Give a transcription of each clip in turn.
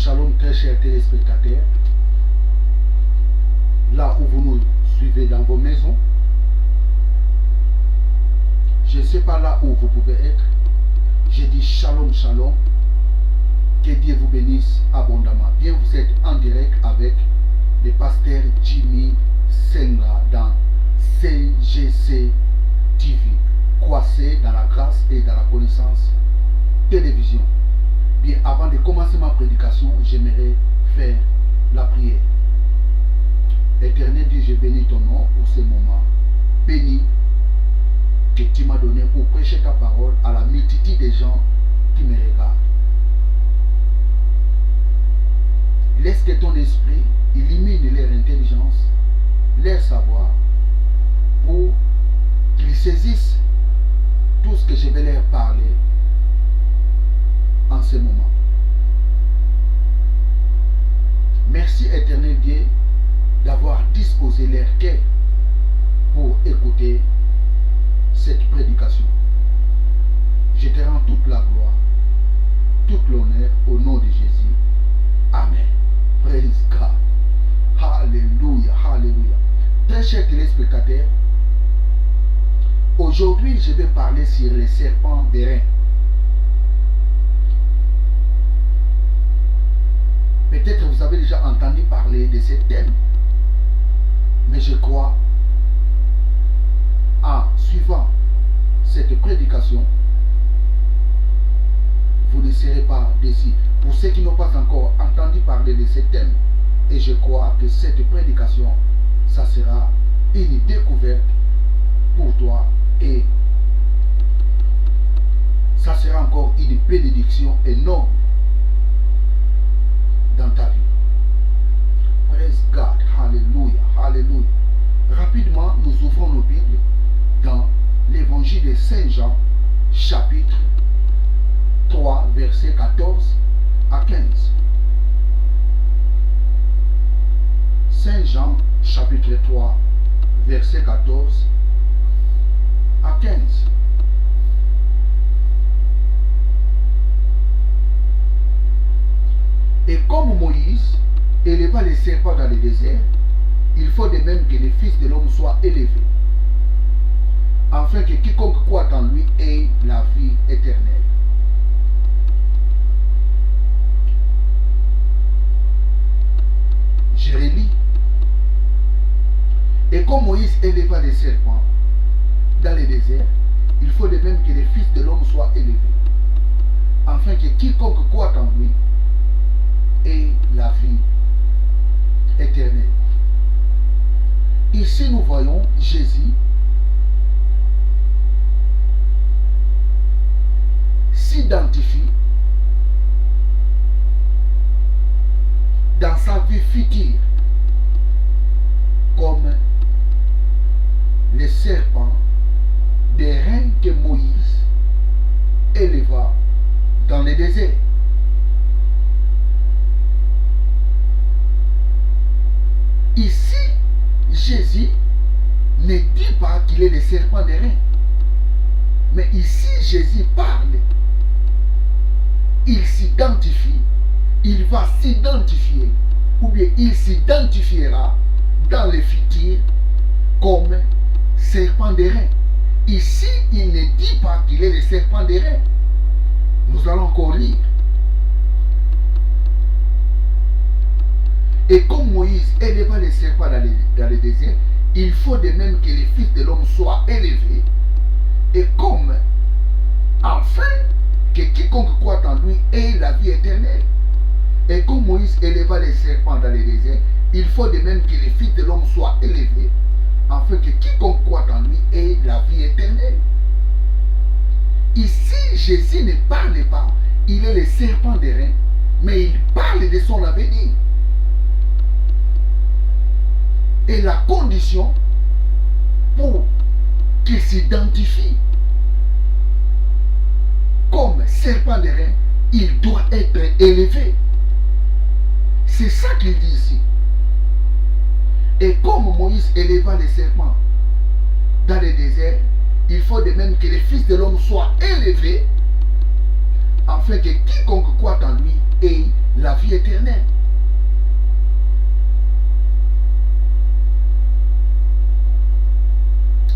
shalom, très chers téléspectateurs. Là où vous nous suivez dans vos maisons, je ne sais pas là où vous pouvez être. J'ai dit shalom, shalom. Que Dieu vous bénisse abondamment. Bien, vous êtes en direct avec le pasteur Jimmy Senga dans CGC TV, croisé dans la grâce et dans la connaissance télévision. Bien, avant de commencer ma prédication, j'aimerais faire la prière. Éternel Dieu, je bénis ton nom pour ce moment béni que tu m'as donné pour prêcher ta parole à la multitude des gens qui me regardent. Laisse que ton esprit illumine leur intelligence, leur savoir, pour qu'ils saisissent tout ce que je vais leur parler en ce moment. Merci éternel Dieu d'avoir disposé leur cœur pour écouter cette prédication. Je te rends toute la gloire, toute l'honneur au nom de Jésus. Amen. Praise God. Alléluia, alléluia. Très chers téléspectateurs, aujourd'hui je vais parler sur les serpents d'airain. Peut-être vous avez déjà entendu parler de ce thème, mais je crois, en suivant cette prédication, vous ne serez pas déçus. Pour ceux qui n'ont pas encore entendu parler de ce thème, et je crois que cette prédication, ça sera une découverte pour toi et ça sera encore une bénédiction énorme dans ta vie. Praise God, hallelujah, hallelujah. Rapidement, nous ouvrons nos Bibles dans l'évangile de Saint Jean, chapitre 3, verset 14 à 15. Saint Jean, chapitre 3, verset 14 à 15. Et comme Moïse éleva les serpents dans le désert, il faut de même que le Fils de l'homme soit élevé, afin que quiconque croit en lui ait la vie éternelle. Je relis. Et comme Moïse éleva les serpents dans le désert, il faut de même que le Fils de l'homme soit élevé, afin que quiconque croit en lui ait la vie éternelle. Ici nous voyons Jésus s'identifie dans sa vie future comme le serpent d'airain que Moïse éleva dans le désert. Ici, Jésus ne dit pas qu'il est le serpent d'airain. Mais ici, Jésus parle. Il s'identifie. Il va s'identifier. Ou bien il s'identifiera dans le futur comme serpent d'airain. Ici, il ne dit pas qu'il est le serpent d'airain. Nous allons encore lire. Et comme Moïse éleva les serpents dans le désert, il faut de même que le Fils de l'homme soit élevé. Et comme, afin que quiconque croit en lui ait la vie éternelle. Et comme Moïse éleva les serpents dans le désert, il faut de même que le Fils de l'homme soit élevé, afin que quiconque croit en lui ait la vie éternelle. Ici, Jésus ne parle pas, il est le serpent d'airain, mais il parle de son avenir. Et la condition pour qu'il s'identifie comme serpent d'airain, il doit être élevé. C'est ça qu'il dit ici. Et comme Moïse éleva les serpents dans le désert, il faut de même que le Fils de l'homme soit élevé, afin que quiconque croit en lui ait la vie éternelle.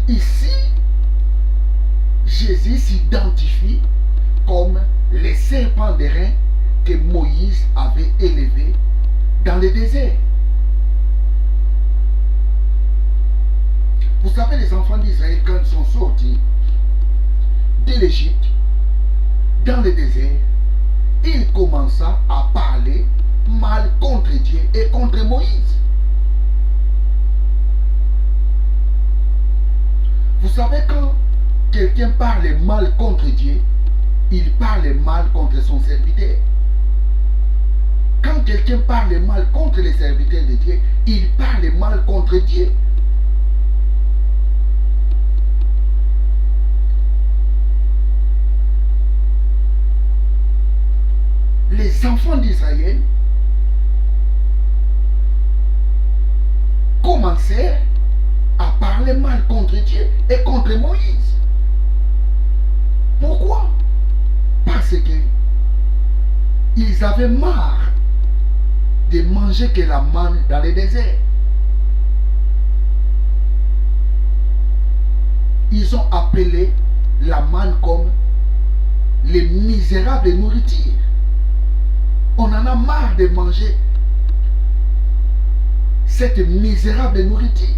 Ici, Jésus s'identifie comme les serpents d'airain que Moïse avait élevés dans le désert. Vous savez, les enfants d'Israël, quand ils sont sortis de l'Égypte, dans le désert, ils commençaient à parler mal contre Dieu et contre Moïse. Vous savez, quand quelqu'un parle mal contre Dieu, il parle mal contre son serviteur. Quand quelqu'un parle mal contre les serviteurs de Dieu, il parle mal contre Dieu. Les enfants d'Israël commencèrent à parler mal contre Dieu et contre Moïse. Pourquoi? Parce que ils avaient marre de manger que la manne dans le désert. Ils ont appelé la manne comme les misérables nourritures. On en a marre de manger cette misérable nourriture.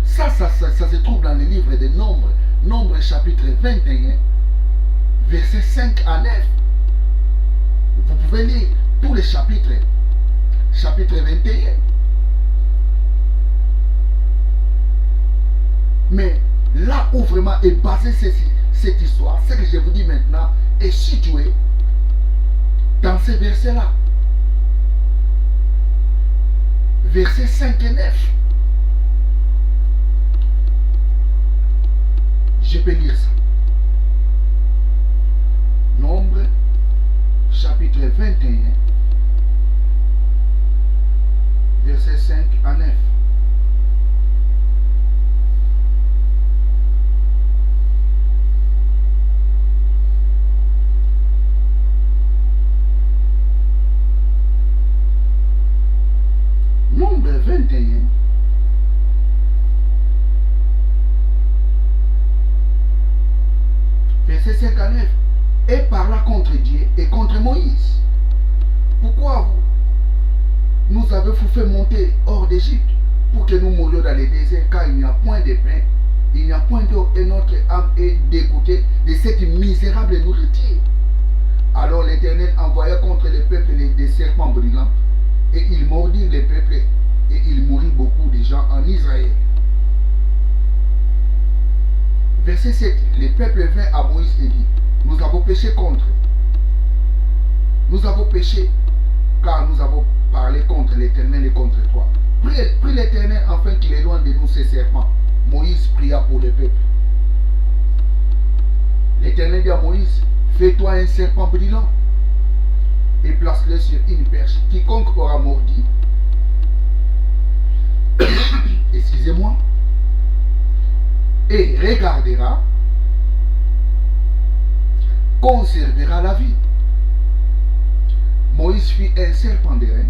Ça se trouve dans le livre de Nombres, Nombres chapitre 21, versets 5 à 9. Vous pouvez lire tous les chapitres, chapitre 21. Mais là où vraiment est basée cette histoire, ce que je vous dis maintenant, est situé dans ces versets-là. Versets 5 et 9. Je peux lire ça. Nombre, chapitre 21, versets 5 à 9. Nombre 21, verset 5 à 9, et parla contre Dieu et contre Moïse. Pourquoi nous avez-vous fait monter hors d'Égypte pour que nous mourions dans les déserts, car il n'y a point de pain, il n'y a point d'eau, et notre âme est dégoûtée de cette misérable nourriture. Alors l'Éternel envoya contre le peuple des serpents brûlants, et il mordit le peuple, et il mourut beaucoup de gens en Israël. Verset 7. Le peuple vint à Moïse et dit: nous avons péché contre. Nous avons péché, car nous avons parlé contre l'Éternel et contre toi. Prie l'Éternel afin qu'il éloigne de nous ces serpents. Moïse pria pour le peuple. L'Éternel dit à Moïse: fais-toi un serpent brûlant et place-le sur une perche. Quiconque aura mordi, excusez-moi, et regardera, conservera la vie. Moïse fit un serpent d'airain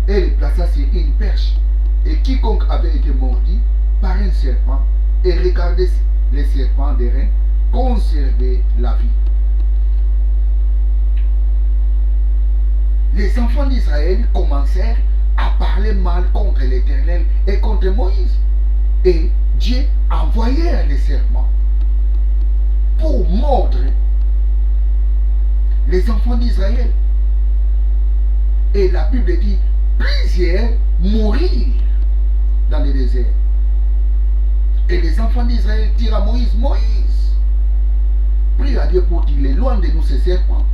et le plaça sur une perche. Et quiconque avait été mordi par un serpent et regardait les serpents d'airain conservait la vie. Les enfants d'Israël commencèrent à parler mal contre l'Éternel et contre Moïse. Et Dieu envoyait les serpents pour mordre les enfants d'Israël. Et la Bible dit, plusieurs mourirent dans le désert. Et les enfants d'Israël dirent à Moïse: Moïse, prie à Dieu pour qu'il éloigne de nous ces serpents,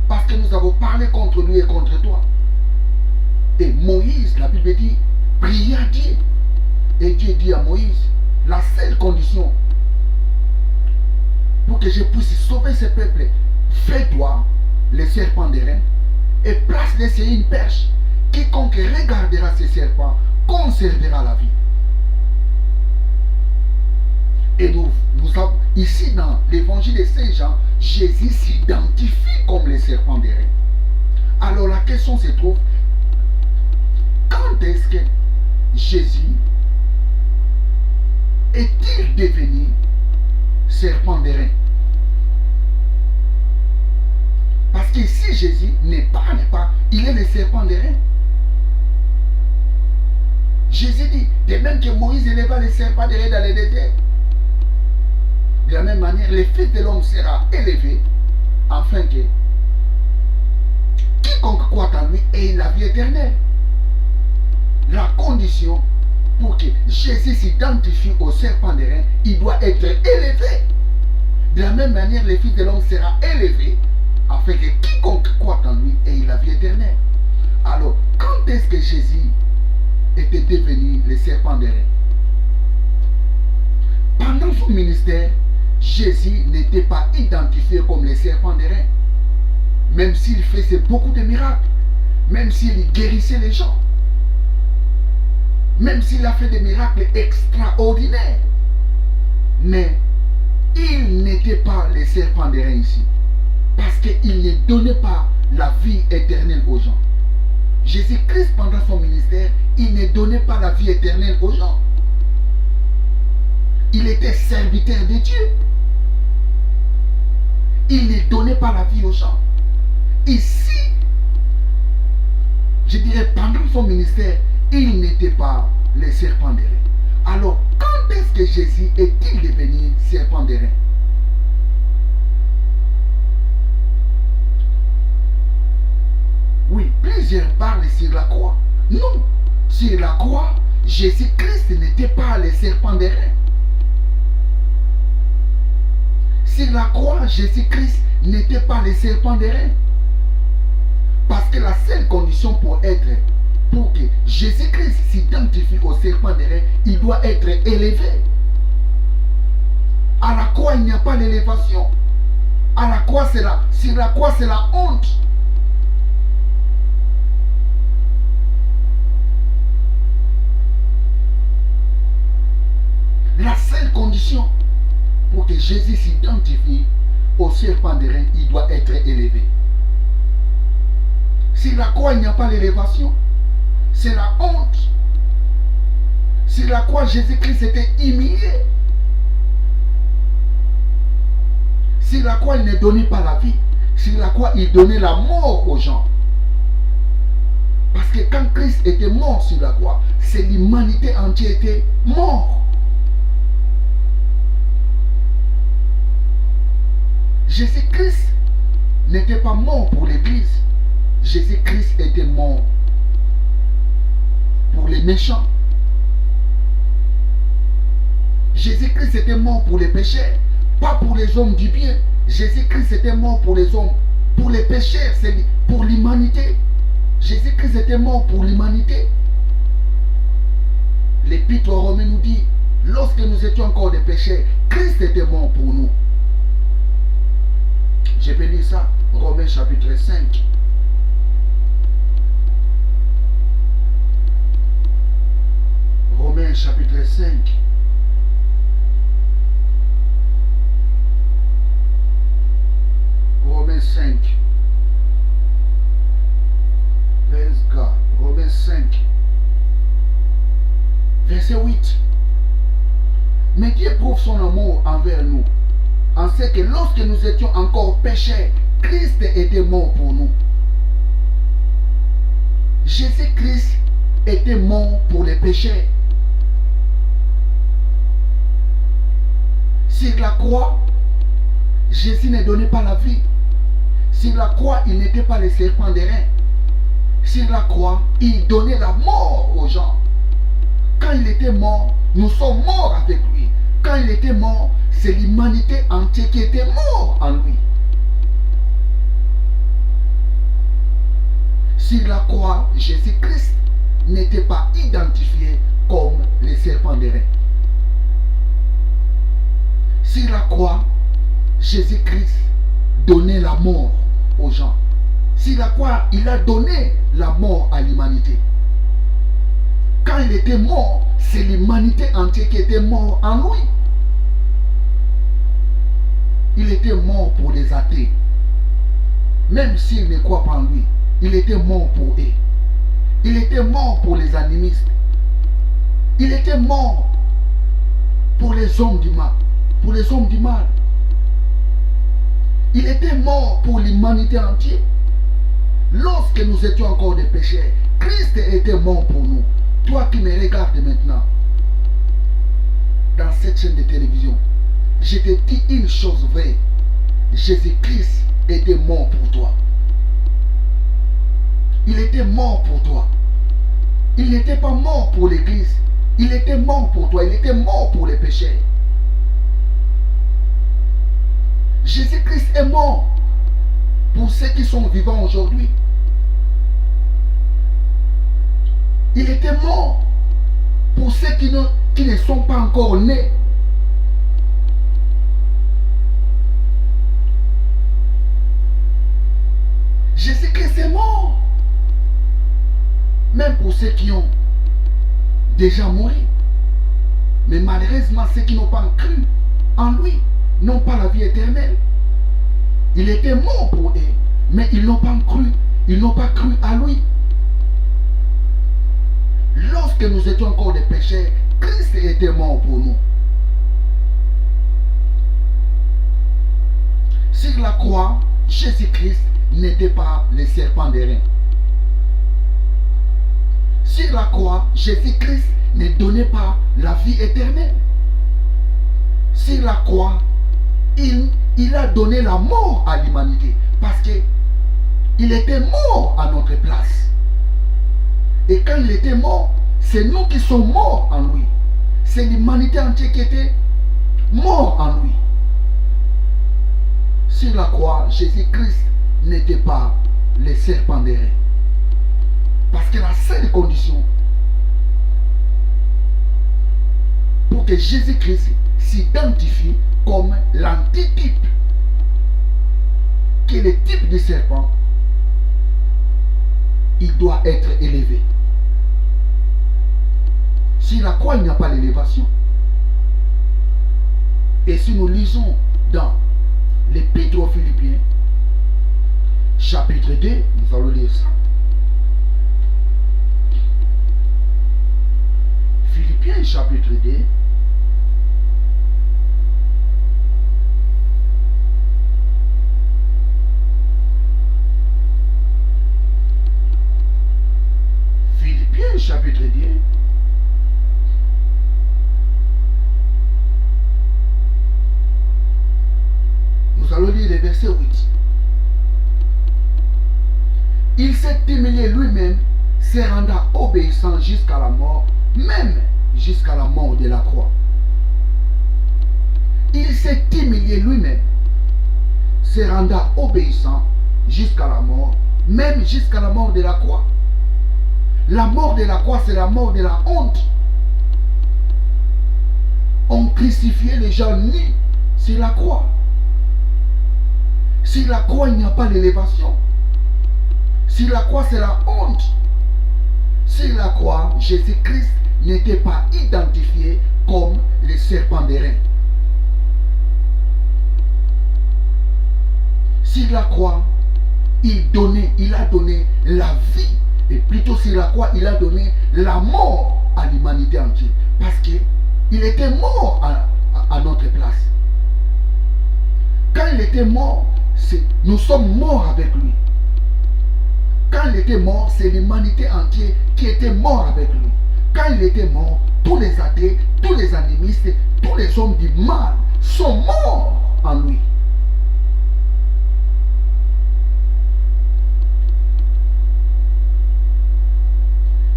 parce que nous avons parlé contre lui et contre toi. Et Moïse, la Bible dit, pria à Dieu. Et Dieu dit à Moïse: la seule condition pour que je puisse sauver ce peuple, fais-toi les serpents d'airain et place-les sur une perche. Quiconque regardera ces serpents conservera la vie. Et nous ici dans l'évangile de Saint Jean, Jésus s'identifie comme le serpent d'airain. Alors la question se trouve, quand est-ce que Jésus est-il devenu serpent d'airain? Parce qu'ici Jésus n'est pas, il est le serpent d'airain. Jésus dit, de même que Moïse éleva le serpent d'airain dans le désert, de la même manière, le Fils de l'homme sera élevé, afin que quiconque croit en lui ait la vie éternelle. La condition pour que Jésus s'identifie au serpent d'airain, il doit être élevé. De la même manière, le Fils de l'homme sera élevé, afin que quiconque croit en lui ait la vie éternelle. Alors, quand est-ce que Jésus était devenu le serpent d'airain? Pendant son ministère, Jésus n'était pas identifié comme le serpent d'airain. Même s'il faisait beaucoup de miracles, même s'il guérissait les gens, même s'il a fait des miracles extraordinaires. Mais il n'était pas le serpent d'airain ici. Parce qu'il ne donnait pas la vie éternelle aux gens. Jésus-Christ, pendant son ministère, il ne donnait pas la vie éternelle aux gens. Il était serviteur de Dieu. Il ne donnait pas la vie aux gens. Ici, je dirais, pendant son ministère, il n'était pas le serpent d'airain. Alors, quand est-ce que Jésus est-il devenu serpent d'airain? Oui, plusieurs parlent sur la croix. Non, sur la croix, Jésus-Christ n'était pas le serpent d'airain. Sur la croix, Jésus-Christ n'était pas le serpent d'airain. Parce que la seule condition pour que Jésus-Christ s'identifie au serpent d'airain, il doit être élevé. À la croix, il n'y a pas d'élévation. À la croix, sur la croix, c'est la honte. La seule condition pour que Jésus s'identifie au serpent d'airain, il doit être élevé. Sur la croix, il n'y a pas d'élévation. C'est la honte. Sur la croix, Jésus-Christ était humilié. Sur la croix, il ne donnait pas la vie. Sur la croix, il donnait la mort aux gens. Parce que quand Christ était mort sur la croix, c'est l'humanité entière était morte. Jésus-Christ n'était pas mort pour l'Église. Jésus-Christ était mort pour les méchants. Jésus-Christ était mort pour les pécheurs, pas pour les hommes du bien. Jésus-Christ était mort pour les hommes, pour les pécheurs, c'est pour l'humanité. Jésus-Christ était mort pour l'humanité. L'Épître aux Romains nous dit, lorsque nous étions encore des pécheurs, Christ était mort pour nous. Je peux lire ça, Romains chapitre 5. Romains chapitre 5. Romains 5. Praise God. Romains 5. Verset 8. Mais Dieu prouve son amour envers nous, en ce que lorsque nous étions encore pécheurs, Christ était mort pour nous. Jésus-Christ était mort pour les pécheurs. Sur la croix, Jésus ne donnait pas la vie. Sur la croix, il n'était pas le serpent d'airain. Sur la croix, il donnait la mort aux gens. Quand il était mort, nous sommes morts avec lui. Quand il était mort, c'est l'humanité entière qui était morte en lui. Sur la croix, Jésus-Christ n'était pas identifié comme le serpent d'airain. Sur la croix, Jésus-Christ donnait la mort aux gens. Sur la croix, il a donné la mort à l'humanité. Quand il était mort, c'est l'humanité entière qui était morte en lui. il était mort pour les athées. Même s'ils ne croient pas en lui, il était mort pour eux. Il était mort pour les animistes. Il était mort pour les hommes du mal. Pour les hommes du mal. Il était mort pour l'humanité entière. Lorsque nous étions encore des pécheurs, Christ était mort pour nous. Toi qui me regardes maintenant, dans cette chaîne de télévision, je te dis une chose vraie. Jésus-Christ était mort pour toi. Il était mort pour toi. Il n'était pas mort pour l'église. Il était mort pour toi. Il était mort pour les pécheurs. Jésus-Christ est mort pour ceux qui sont vivants aujourd'hui. Il était mort pour ceux qui ne sont pas encore nés. Jésus-Christ est mort. Même pour ceux qui ont déjà mouru. Mais malheureusement, ceux qui n'ont pas cru en lui n'ont pas la vie éternelle. Il était mort pour eux, mais ils n'ont pas cru. Ils n'ont pas cru à lui. Lorsque nous étions encore des pécheurs, Christ était mort pour nous. Sur la croix, Jésus-Christ n'était pas le serpent d'airain. Sur la croix, Jésus-Christ ne donnait pas la vie éternelle. Sur la croix, il a donné la mort à l'humanité. Parce qu'il était mort à notre place. Et quand il était mort, c'est nous qui sommes morts en lui. C'est l'humanité entière qui était morte en lui. Sur la croix, Jésus-Christ n'était pas le serpent d'airain. Parce que la seule condition pour que Jésus-Christ s'identifie comme l'antitype, qui est le type du serpent, il doit être élevé. Sur la croix, il n'y a pas l'élévation. Et si nous lisons dans l'Épître aux Philippiens, chapitre 2, nous allons lire ça. Philippiens, chapitre 2. Philippiens, chapitre 2. Nous allons lire le verset 8. Il s'est humilié lui-même, se rendant obéissant jusqu'à la mort, même jusqu'à la mort de la croix. Il s'est humilié lui-même, se rendant obéissant jusqu'à la mort, même jusqu'à la mort de la croix. La mort de la croix, c'est la mort de la honte. On crucifiait les gens nus sur la croix. Sur la croix, il n'y a pas d'élévation. Sur la croix, c'est la honte. Sur la croix, Jésus-Christ n'était pas identifié comme le serpent d'airain. Sur la croix, il a donné la vie. Et plutôt sur la croix, il a donné la mort à l'humanité entière. Parce qu'il était mort à notre place. Quand il était mort, nous sommes morts avec lui. Quand il était mort, c'est l'humanité entière qui était mort avec lui. Quand il était mort, tous les athées, tous les animistes, tous les hommes du mal sont morts en lui.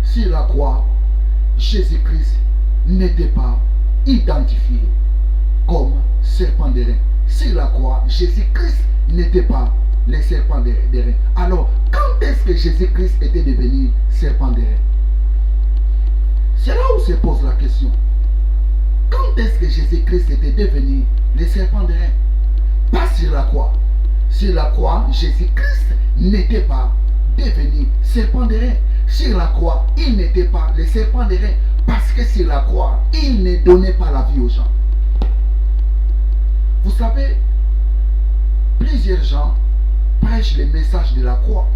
Sur la croix, Jésus-Christ n'était pas identifié comme serpent d'airain. Sur la croix, Jésus-Christ n'était pas le serpent d'airain. Alors, quand est-ce que Jésus-Christ était devenu serpent d'airain? C'est là où se pose la question. Quand est-ce que Jésus-Christ était devenu le serpent d'airain? Pas sur la croix. Sur la croix, Jésus-Christ n'était pas devenu serpent d'airain. Sur la croix, il n'était pas le serpent d'airain. Parce que sur la croix, il ne donnait pas la vie aux gens. Vous savez, Plusieurs gens prêchent le message de la croix.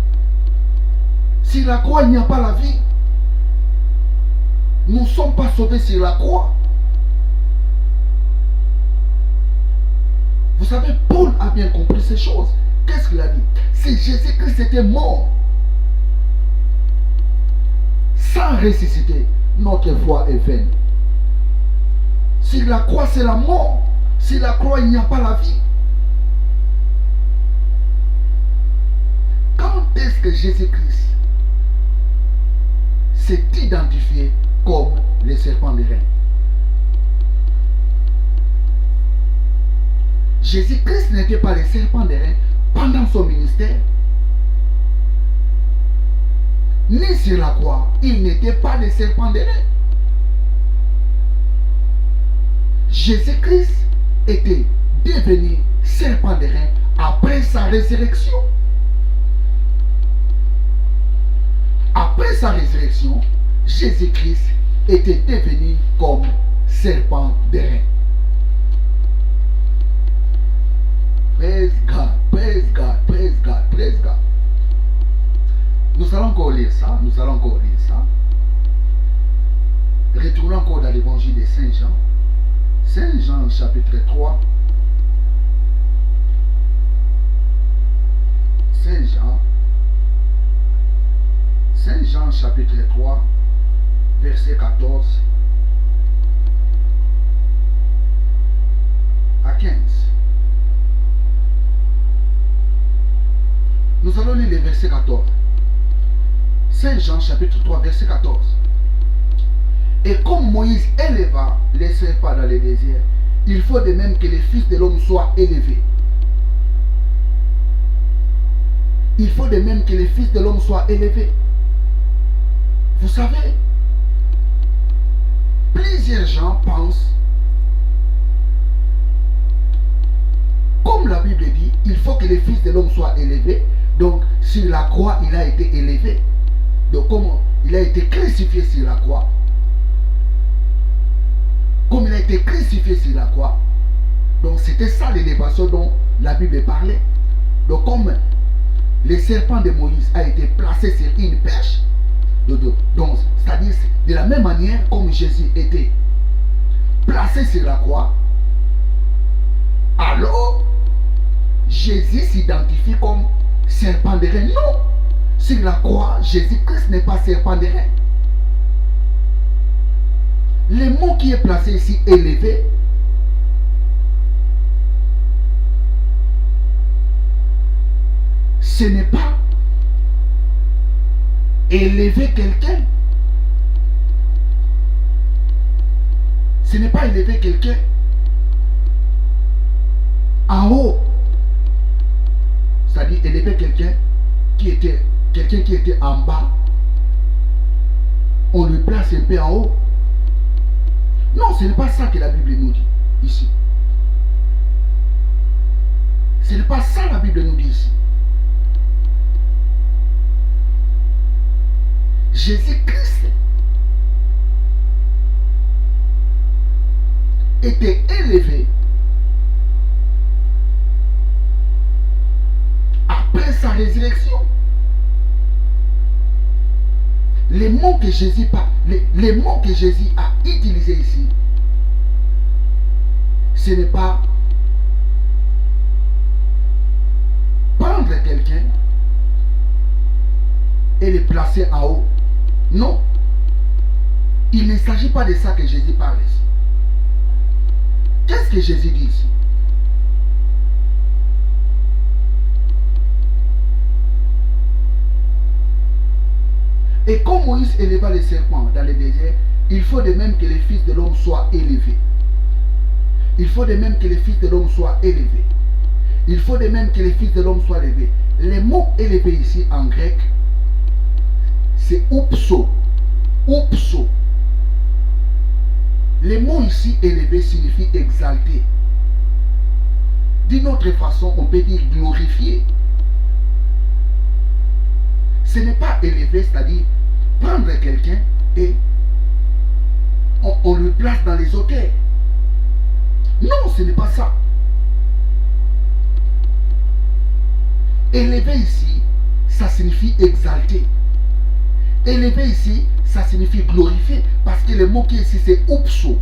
Sur la croix, il n'y a pas la vie. Nous ne sommes pas sauvés sur la croix. Vous savez, Paul a bien compris ces choses. Qu'est-ce qu'il a dit? Si Jésus-Christ était mort, sans ressusciter, notre foi est vaine. Sur la croix, c'est la mort. Sur la croix, il n'y a pas la vie. Quand est-ce que Jésus-Christ s'est identifié comme le serpent de rein? Jésus-Christ n'était pas le serpent de rein pendant son ministère. Ni sur la croix, il n'était pas le serpent de rein. Jésus-Christ était devenu serpent de rein après sa résurrection. Après sa résurrection, Jésus-Christ était devenu comme serpent de rein. Praise God, praise God, praise God, praise God. Nous allons encore lire ça, nous allons encore lire ça. Retournons encore dans l'évangile de Saint Jean. Saint Jean chapitre 3. Saint Jean chapitre 3, verset 14 à 15. Nous allons lire le verset 14. Saint Jean chapitre 3, verset 14. Et comme Moïse éleva les serpents dans le désert, il faut de même que les fils de l'homme soient élevés. Il faut de même que les fils de l'homme soient élevés. Vous savez, plusieurs gens pensent, comme la Bible dit, il faut que les fils de l'homme soient élevés. Donc, sur la croix, il a été élevé. Donc, comme il a été crucifié sur la croix, comme il a été crucifié sur la croix, donc c'était ça l'élévation dont la Bible parlait. Donc, comme le serpent de Moïse a été placé sur une perche, donc c'est-à-dire de la même manière comme Jésus était placé sur la croix, alors Jésus s'identifie comme serpent de rein. Non, sur la croix, Jésus-Christ n'est pas serpent de rein. Le mot qui est placé ici, élevé, ce n'est pas élever quelqu'un. Ce n'est pas élever quelqu'un en haut. C'est-à-dire élever quelqu'un qui était en bas. On lui place un peu en haut. Non, ce n'est pas ça que la Bible nous dit ici. Ce n'est pas ça la Bible nous dit ici. Jésus-Christ était élevé après sa résurrection. Les mots que Jésus a utilisés ici, ce n'est pas prendre quelqu'un et le placer en haut. Non. Il ne s'agit pas de ça que Jésus parle ici. Qu'est-ce que Jésus dit ici? Et comme Moïse éleva les serpents dans le désert, il faut de même que les fils de l'homme soient élevés. Il faut de même que les fils de l'homme soient élevés. Il faut de même que les fils de l'homme soient élevés. Le mot élevé ici en grec, c'est oupso. Oupso. Le mot ici élevé signifie exalté. D'une autre façon, on peut dire glorifié. Ce n'est pas élevé, c'est-à-dire prendre quelqu'un et on le place dans les hauteurs. Non, ce n'est pas ça. Élevé ici, ça signifie exalter. Élevé ici, ça signifie glorifier. Parce que le mot qui est ici, c'est upso.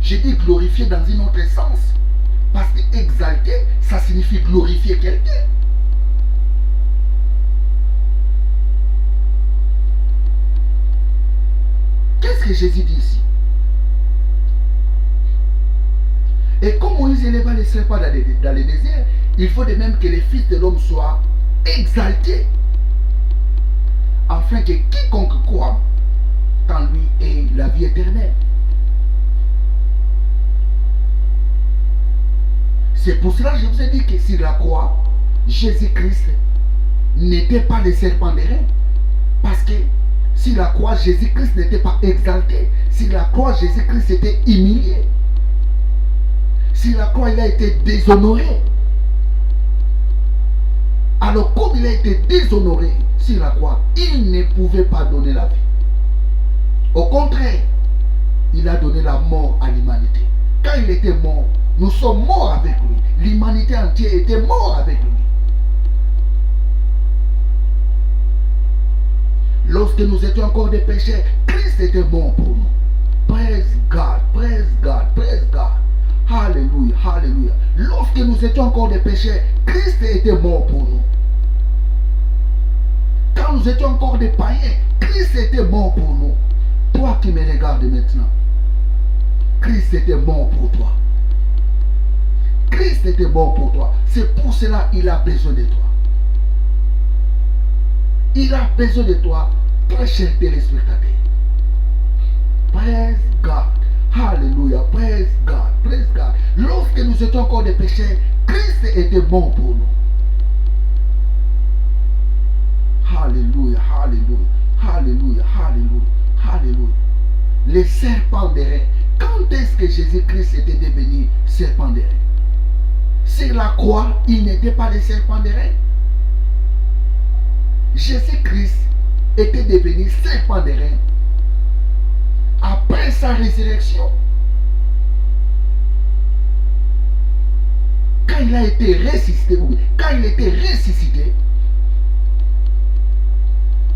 J'ai dit glorifier dans un autre sens. Parce que exalter, ça signifie glorifier quelqu'un. Qu'est-ce que Jésus dit ici? Et comme Moïse éleva les serpents dans le désert, il faut de même que les fils de l'homme soient exaltés, afin que quiconque croit en lui ait la vie éternelle. C'est pour cela que je vous ai dit que sur la croix, Jésus-Christ n'était pas le serpent des reins. Parce que sur la croix, Jésus-Christ n'était pas exalté. Sur la croix, Jésus-Christ était humilié. Sur la croix, il a été déshonoré. Alors, comme il a été déshonoré sur la croix, il ne pouvait pas donner la vie. Au contraire, il a donné la mort à l'humanité. Quand il était mort, nous sommes morts avec lui. L'humanité entière était morte avec lui. Lorsque nous étions encore des pécheurs, Christ était mort pour nous. Praise God, praise God, praise God. Alléluia, alléluia. Lorsque nous étions encore des pécheurs, Christ était mort pour nous. Quand nous étions encore des païens, Christ était mort pour nous. Toi qui me regardes maintenant, Christ était mort pour toi. Christ était mort pour toi. C'est pour cela qu'il a besoin de toi. Il a besoin de toi, très cher téléspectateur. Praise God. Alléluia. Praise God. Praise God. Lorsque nous étions encore des pécheurs, Christ était mort pour nous. Alléluia. Alléluia. Alléluia. Alléluia. Alléluia. Les serpents des reins. Quand est-ce que Jésus-Christ était devenu serpent des reins? Sur la croix, il n'était pas le serpent des reins. Jésus-Christ était devenu serpent des reins après sa résurrection. Quand il a été ressuscité,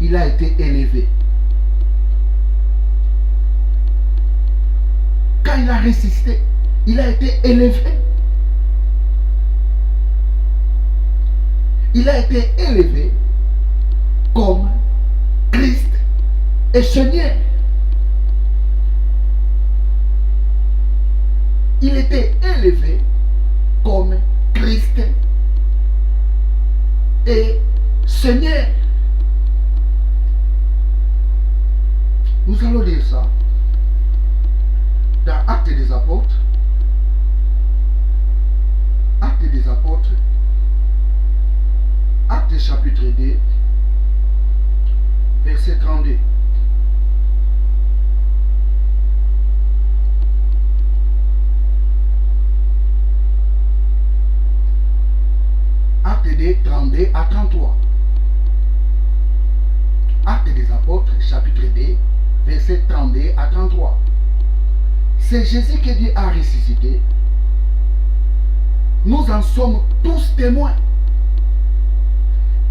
il a été élevé. Quand il a ressuscité, il a été élevé. Il a été élevé comme Christ et Seigneur. Il était élevé comme Christ et Seigneur. Nous allons lire ça dans Actes des Apôtres. Actes des Apôtres. Actes chapitre 2, verset 32. Actes 2, 32 à 33. Actes des Apôtres, chapitre 2, verset 32 à 33. C'est Jésus qui Dieu a ressuscité. Nous en sommes tous témoins.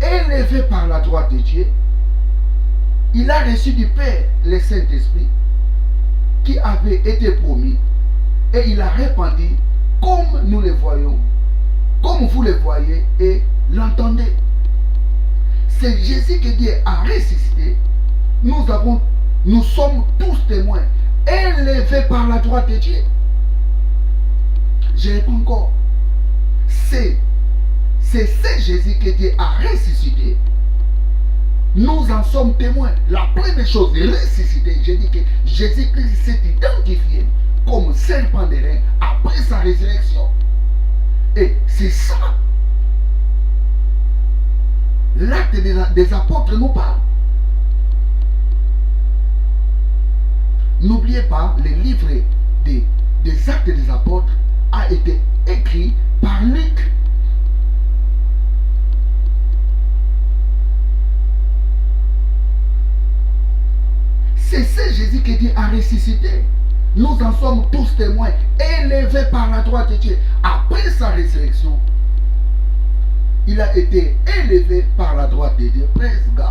Élevé par la droite de Dieu, il a reçu du Père le Saint-Esprit qui avait été promis et il a répandu comme nous le voyons, comme vous le voyez et l'entendez. C'est Jésus que Dieu a ressuscité. Nous sommes tous témoins, élevés par la droite de Dieu. Je réponds encore. C'est Jésus que Dieu a ressuscité. Nous en sommes témoins. La première chose, ressuscité, j'ai dit que Jésus-Christ s'est identifié comme serpent des reins après sa résurrection. Et c'est ça. L'acte des apôtres nous parle. N'oubliez pas, le livre des actes des apôtres a été écrit par Luc. C'est Jésus que Dieu a ressuscité. Nous en sommes tous témoins, élevés par la droite de Dieu après sa résurrection. il a été élevé par la droite de Dieu. Praise God.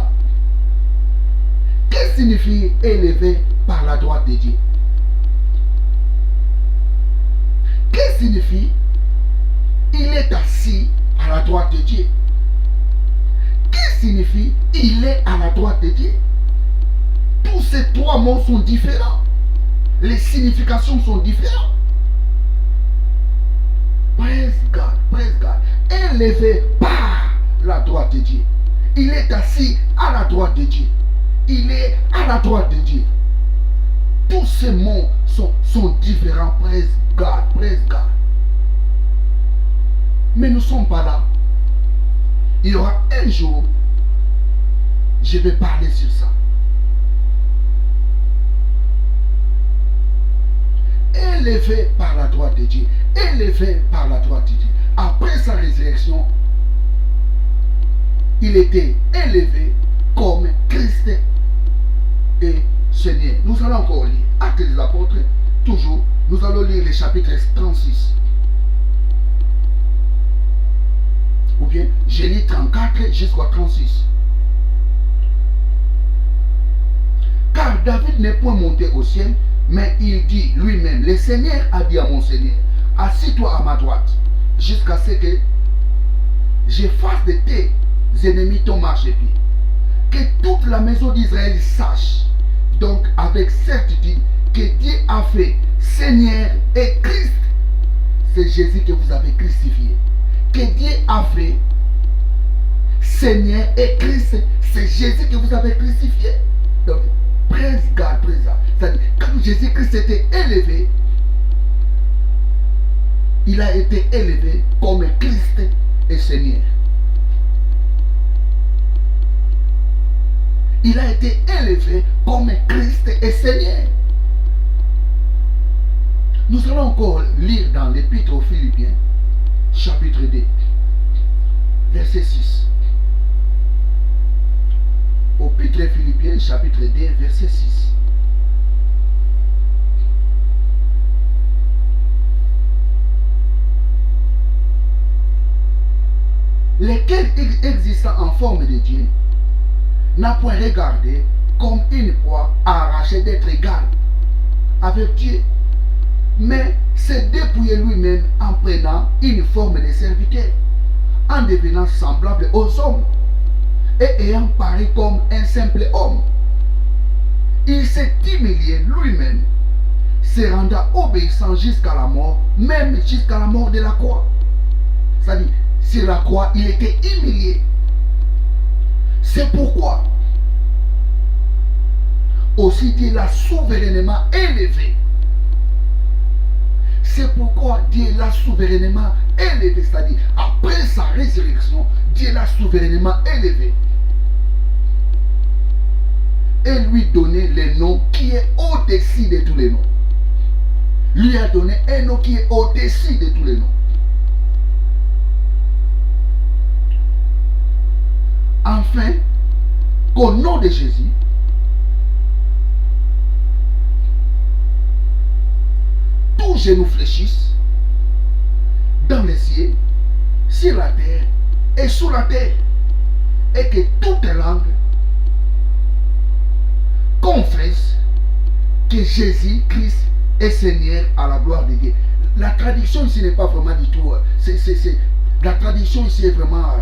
Qu'est-ce que signifie élevé par la droite de Dieu? Qu'est-ce que signifie il est assis à la droite de Dieu? Qu'est-ce que signifie il est à la droite de Dieu? Tous ces trois mots sont différents. Les significations sont différentes. Praise God, praise God. Élevé par la droite de Dieu. Il est assis à la droite de Dieu. Il est à la droite de Dieu. Tous ces mots sont différents. Praise God, praise God. Mais nous ne sommes pas là. Il y aura un jour, je vais parler sur ça. Élevé par la droite de Dieu. Élevé par la droite de Dieu. Après sa résurrection, il était élevé comme Christ et Seigneur. Nous allons encore lire Actes des Apôtres, toujours. Nous allons lire les chapitres 36. Ou bien, je lis 34 jusqu'à 36. Car David n'est point monté au ciel, mais il dit lui-même, le Seigneur a dit à mon Seigneur, assis-toi à ma droite, jusqu'à ce que je fasse de tes ennemis ton marchepied. Que toute la maison d'Israël sache, donc avec certitude, que Dieu a fait Seigneur et Christ. C'est Jésus que vous avez crucifié. Que Dieu a fait Seigneur et Christ, c'est Jésus que vous avez crucifié. Donc, praise God, praise God. C'est-à-dire, quand Jésus-Christ était élevé, il a été élevé comme Christ et Seigneur. Il a été élevé comme Christ et Seigneur. Nous allons encore lire dans l'Épître aux Philippiens, chapitre 2, verset 6. Épître aux Philippiens, chapitre 2, verset 6. Lesquels existant en forme de Dieu n'a point regardé comme une proie arrachée d'être égal avec Dieu, mais s'est dépouillé lui-même en prenant une forme de serviteur, en devenant semblable aux hommes, et ayant paru comme un simple homme. Il s'est humilié lui-même, se rendant obéissant jusqu'à la mort, même jusqu'à la mort de la croix. C'est-à-dire, sur la croix, il était humilié. C'est pourquoi aussi Dieu l'a souverainement élevé. C'est pourquoi Dieu l'a souverainement élevé. C'est-à-dire, après sa résurrection, Dieu l'a souverainement élevé. Et lui donné le nom qui est au-dessus de tous les noms. Lui a donné un nom qui est au-dessus de tous les noms. Enfin, qu'au nom de Jésus, tous genoux fléchissent dans les cieux, sur la terre et sous la terre, et que toute langue confesse que Jésus-Christ est Seigneur à la gloire de Dieu. La traduction ici n'est pas vraiment du tout. La traduction ici est vraiment.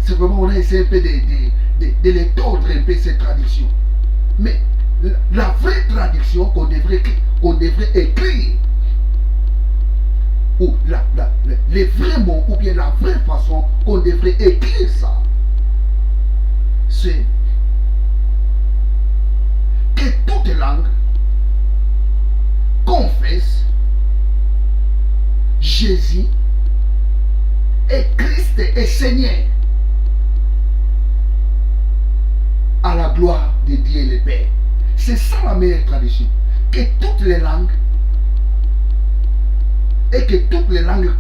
C'est vraiment, on a essayé un peu de les tordre un peu cette traduction. Mais la vraie traduction qu'on devrait écrire, ou les vrais mots, ou bien la vraie façon qu'on devrait écrire ça, c'est que toute langue confesse Jésus est Christ et Seigneur à la gloire de Dieu le Père. C'est ça la meilleure traduction. Que toutes les langues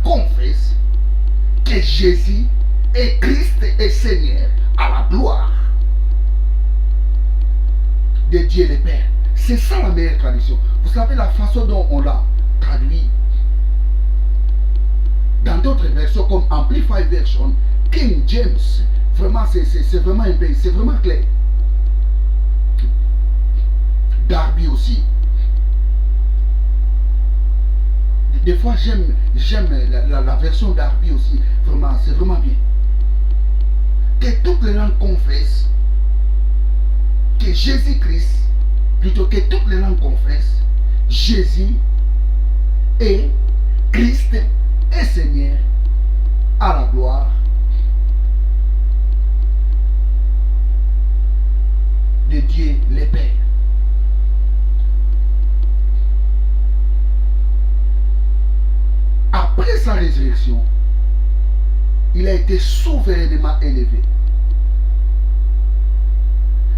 confessent que Jésus est Christ et Seigneur à la gloire de Dieu le Père. C'est ça la meilleure traduction. Vous savez la façon dont on l'a traduit dans d'autres versions comme Amplified Version, King James, vraiment c'est vraiment c'est vraiment clair. Darby aussi. Des fois j'aime la version Darby aussi. Vraiment, c'est vraiment bien. Que toutes les langues confessent que Jésus-Christ, plutôt que toutes les langues confessent, Jésus est Christ et Seigneur à la gloire de Dieu le Père. Après sa résurrection, il a été souverainement élevé.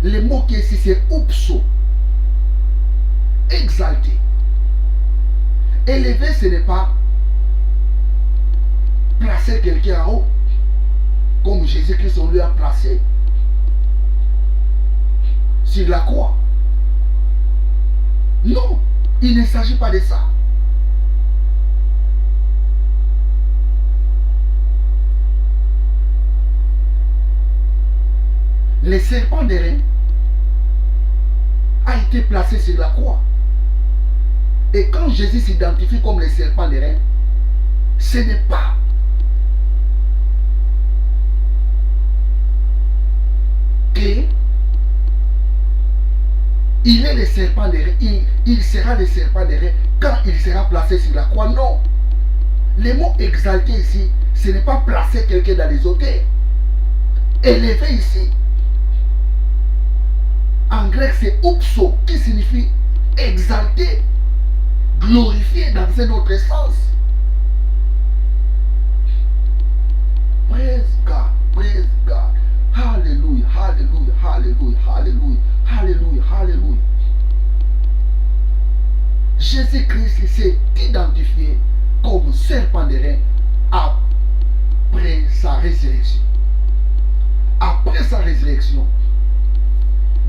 Le mot qui est ici, c'est upso. Exalté. Élevé, ce n'est pas placer quelqu'un en haut, comme Jésus-Christ, on lui a placé sur la croix. Non, il ne s'agit pas de ça. Le serpent d'airain a été placé sur la croix. Et quand Jésus s'identifie comme le serpent d'airain, ce n'est pas que il est le serpent d'airain, il sera le serpent d'airain quand il sera placé sur la croix. Non. Le mot exalté ici, ce n'est pas placer quelqu'un dans les hauteurs. Élevé ici, en grec, c'est upso, qui signifie exalté, glorifié dans un autre sens. Praise God, praise God. Hallelujah, hallelujah, hallelujah, hallelujah, hallelujah, hallelujah. Jésus-Christ s'est identifié comme serpent d'airain après sa résurrection. Après sa résurrection,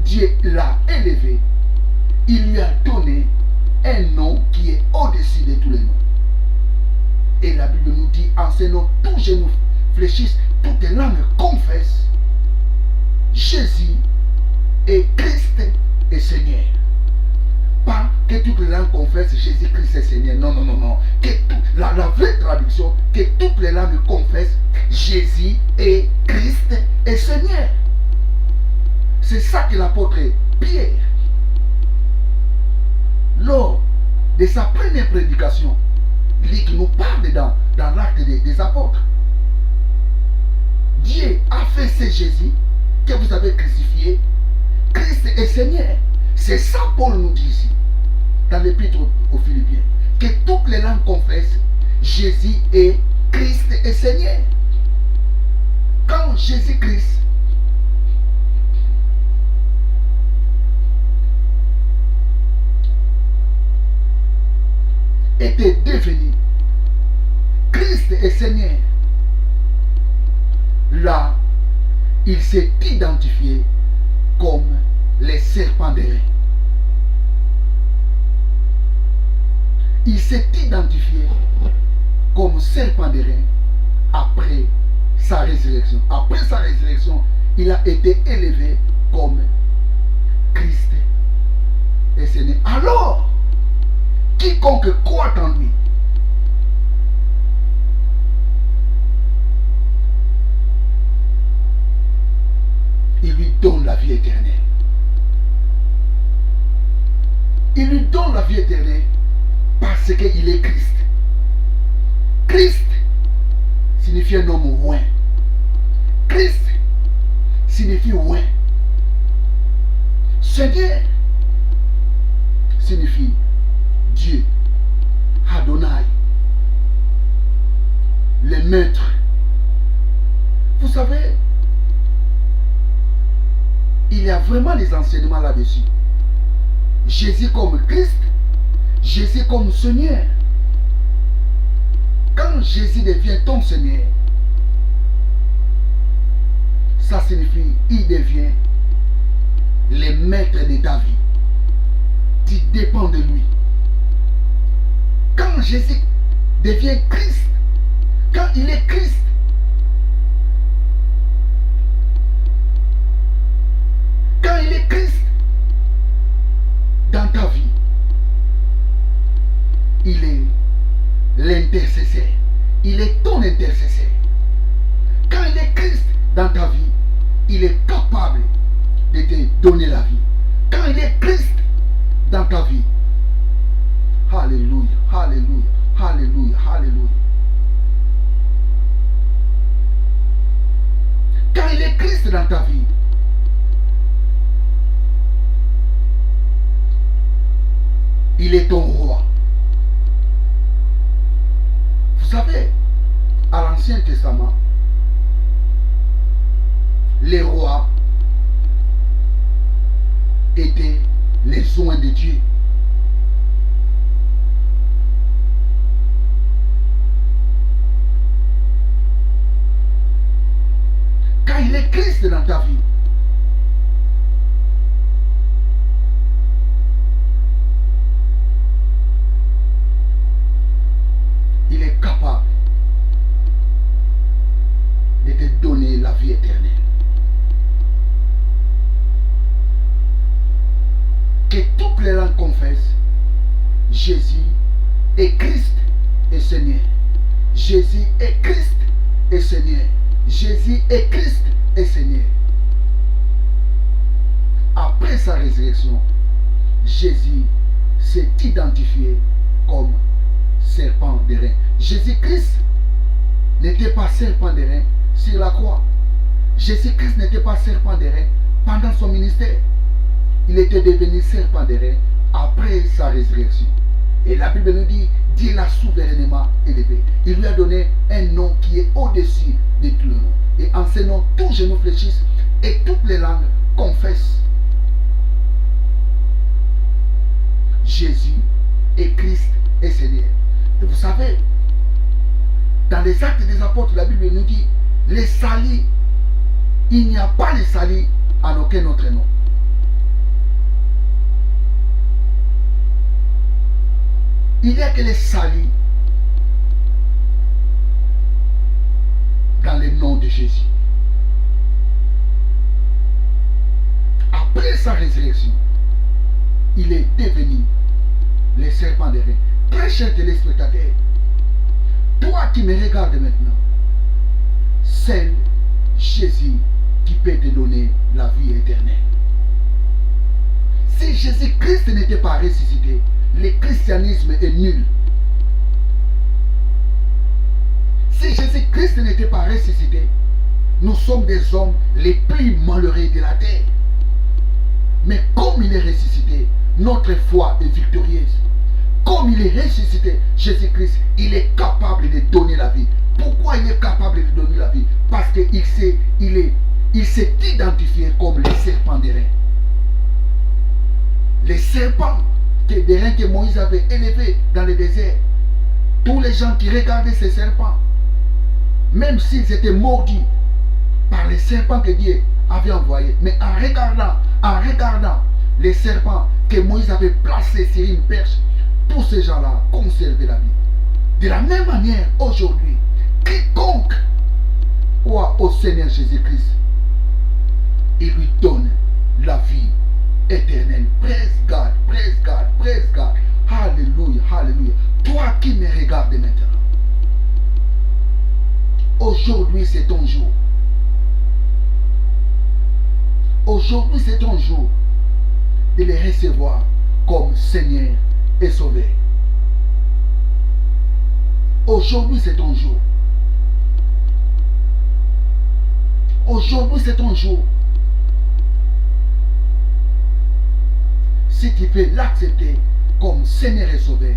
Dieu l'a élevé, il lui a donné un nom qui est au-dessus de tous les noms. Et la Bible nous dit, en ce nom, tous genoux fléchissent, toutes les langues confessent, Jésus est Christ et Seigneur. Pas que toutes les langues confessent Jésus-Christ est Seigneur. Non, non, non, non. Que la vraie traduction, que toutes les langues confessent Jésus est Christ et Seigneur. C'est ça que l'apôtre Pierre, lors de sa première prédication, lui qui nous parle dans l'acte des apôtres. Dieu a fait ce Jésus que vous avez crucifié, Christ est Seigneur. C'est ça Paul nous dit ici, dans l'épître aux Philippiens, que toutes les langues confessent Jésus est Christ et Seigneur. Quand Jésus-Christ était devenu Christ et Seigneur, là, il s'est identifié comme les serpents d'airain. Il s'est identifié comme serpent d'airain après sa résurrection. Après sa résurrection, il a été élevé comme Christ et Seigneur. Alors, quiconque croit en lui il lui donne la vie éternelle. Il lui donne la vie éternelle parce qu'il est Christ. Christ signifie un homme oint. Christ signifie oint. Seigneur signifie Dieu, Adonai, le maître. Vous savez, il y a vraiment des enseignements là-dessus. Jésus comme Christ, Jésus comme Seigneur. Quand Jésus devient ton Seigneur, ça signifie il devient le maître de ta vie. Tu dépends de lui. Quand Jésus devient Christ, Quand il est Christ, quand il est Christ dans ta vie, il est l'intercesseur. Il est ton intercesseur. Quand il est Christ dans ta vie, il est capable de te donner la vie. Quand il est Christ dans ta vie, alléluia, alléluia, alléluia, alléluia. Quand il est Christ dans ta vie, il est ton roi. Vous savez, à l'Ancien Testament, les rois étaient les oints de Dieu. Quand il est Christ dans ta vie, il est capable de te donner la vie éternelle. Que toutes les langues confessent Jésus est Christ et Seigneur. Jésus est Christ et Seigneur. Jésus est Christ et Seigneur. Après sa résurrection, Jésus s'est identifié comme serpent d'airain. Jésus-Christ n'était pas serpent d'airain sur la croix. Jésus-Christ n'était pas serpent d'airain pendant son ministère. Il était devenu serpent d'airain après sa résurrection. Et la Bible nous dit, Dieu l'a souverainement élevé. Il lui a donné un nom qui est au-dessus de tout le nom. Et en ce nom, tous genoux fléchissent et toutes les langues confessent Jésus est Christ et Seigneur. Et vous savez, dans les actes des apôtres, la Bible nous dit, les salis, il n'y a pas de salis en aucun autre nom. Il n'y a que les salis dans le nom de Jésus. Après sa résurrection, il est devenu le serpent d'airain. Très cher téléspectateur, toi qui me regardes maintenant, c'est Jésus qui peut te donner la vie éternelle. Si Jésus-Christ n'était pas ressuscité, le christianisme est nul. Si Jésus-Christ n'était pas ressuscité, nous sommes des hommes les plus malheureux de la terre. Mais comme il est ressuscité, notre foi est victorieuse. Comme il est ressuscité, Jésus-Christ, il est capable de donner la vie. Pourquoi il est capable de donner la vie? Parce qu'il s'est identifié comme le serpent d'airain. Les serpents d'airain que Moïse avait élevés dans le désert. Tous les gens qui regardaient ces serpents, même s'ils étaient mordus par les serpents que Dieu avait envoyés, mais en regardant les serpents que Moïse avait placés sur une perche, tous ces gens-là conservaient la vie. De la même manière, aujourd'hui, quiconque croit au Seigneur Jésus-Christ, il lui donne la vie éternelle. Praise God, praise God, praise God. Alléluia, alléluia. Toi qui me regardes maintenant, aujourd'hui c'est ton jour. Aujourd'hui c'est ton jour de les recevoir comme Seigneur et Sauveur. Aujourd'hui c'est ton jour. Aujourd'hui c'est ton jour. Si tu peux l'accepter comme Seigneur et Sauveur,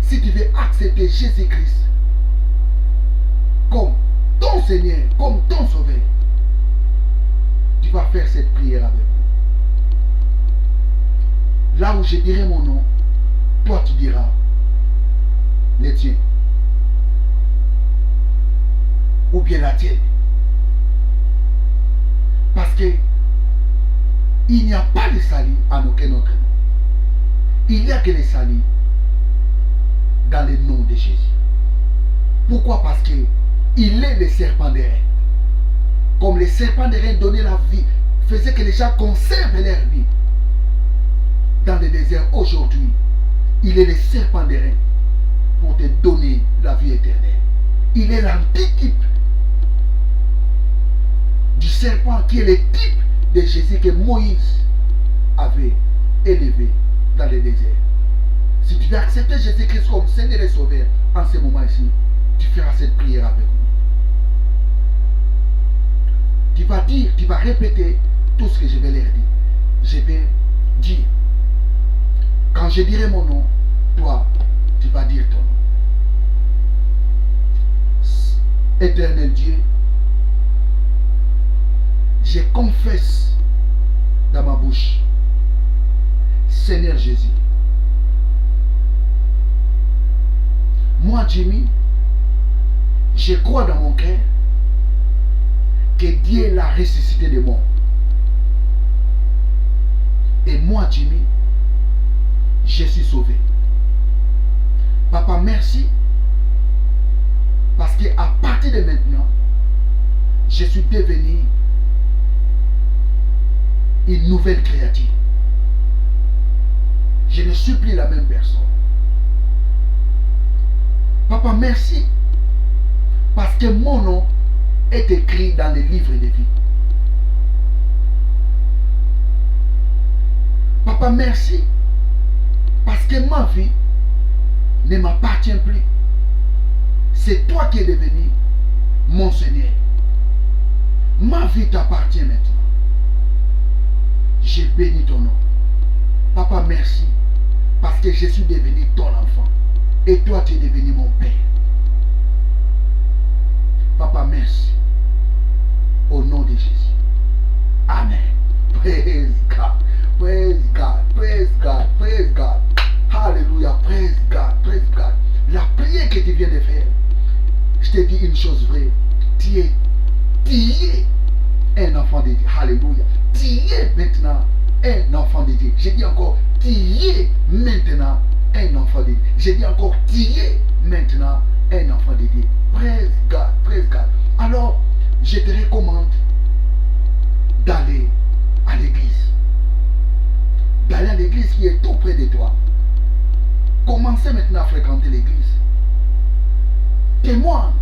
si tu veux accepter Jésus-Christ comme ton Seigneur, comme ton Sauveur, tu vas faire cette prière avec moi. Là où je dirai mon nom, toi tu diras le tien. Ou bien la tienne. Parce que il n'y a pas de salut en aucun autre nom. Il n'y a que les saluts dans le nom de Jésus. Pourquoi? Parce qu'il est le serpent des reins. Comme les serpents des reins donnaient la vie, faisaient que les gens conservent leur vie. Dans le désert aujourd'hui, il est le serpent des reins pour te donner la vie éternelle. Il est l'antitype du serpent qui est le type de Jésus que Moïse avait élevé dans le désert. Si tu veux accepter Jésus-Christ comme Seigneur et Sauveur en ce moment ici, tu feras cette prière avec nous. Tu vas dire, tu vas répéter tout ce que je vais leur dire. Je vais dire, quand je dirai mon nom, toi, tu vas dire ton nom. Éternel Dieu, je confesse dans ma bouche, Seigneur Jésus, moi Jimmy, je crois dans mon cœur que Dieu l'a ressuscité des morts. Et moi Jimmy, je suis sauvé. Papa, merci. Parce qu'à partir de maintenant, je suis devenu une nouvelle créature. Je ne suis plus la même personne. Papa, merci. Parce que mon nom est écrit dans le livre de vie. Papa, merci. Parce que ma vie ne m'appartient plus. C'est toi qui es devenu mon Seigneur. Ma vie t'appartient maintenant. J'ai béni ton nom. Papa, merci. Parce que je suis devenu ton enfant. Et toi, tu es devenu mon Père. Papa, merci. Au nom de Jésus. Amen. Praise God. Praise God. Praise God. Praise God. Hallelujah. Praise God. Praise God. La prière que tu viens de faire, je te dis une chose vraie. Tu es un enfant de Dieu. Alléluia. Tu es maintenant un enfant de Dieu. Je dis encore, tu es maintenant un enfant de Dieu. Je dis encore, tu es maintenant un enfant de Dieu. Praise God. Praise God. Alors, je te recommande d'aller à l'église. D'aller à l'église qui est tout près de toi. Commencez maintenant à fréquenter l'église. Témoigne.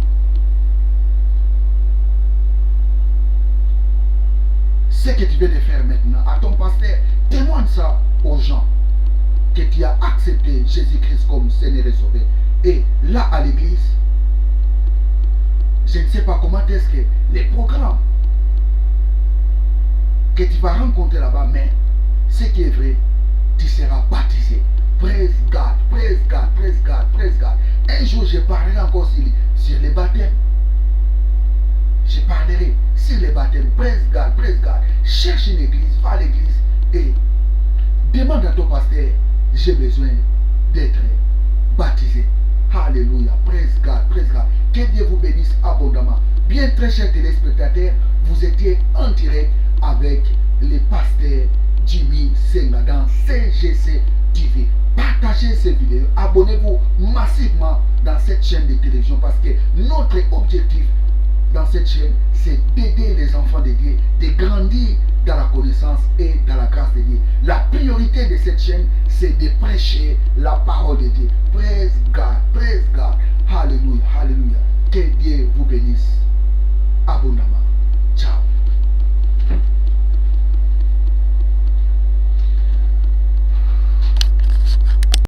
Ce que tu viens de faire maintenant à ton pasteur, témoigne ça aux gens que tu as accepté Jésus-Christ comme Seigneur et Sauveur. Et là à l'église, je ne sais pas comment est-ce que les programmes que tu vas rencontrer là-bas, mais ce qui est vrai, tu seras baptisé. Praise God, praise God, praise God, praise God. Un jour, je parlerai encore sur les baptêmes. Je parlerai sur les baptêmes. Praise God, praise God. Cherche une église, va à l'église et demande à ton pasteur, j'ai besoin d'être baptisé. Alléluia, praise God, praise God. Que Dieu vous bénisse abondamment. Bien, très chers téléspectateurs, vous étiez en direct avec le pasteur Jimmy Senga dans CGC TV. Partagez ces vidéos, abonnez-vous massivement dans cette chaîne de télévision parce que notre objectif dans cette chaîne, c'est d'aider les enfants de Dieu, de grandir dans la connaissance et dans la grâce de Dieu. La priorité de cette chaîne, c'est de prêcher la parole de Dieu. Praise God, praise God. Hallelujah, hallelujah.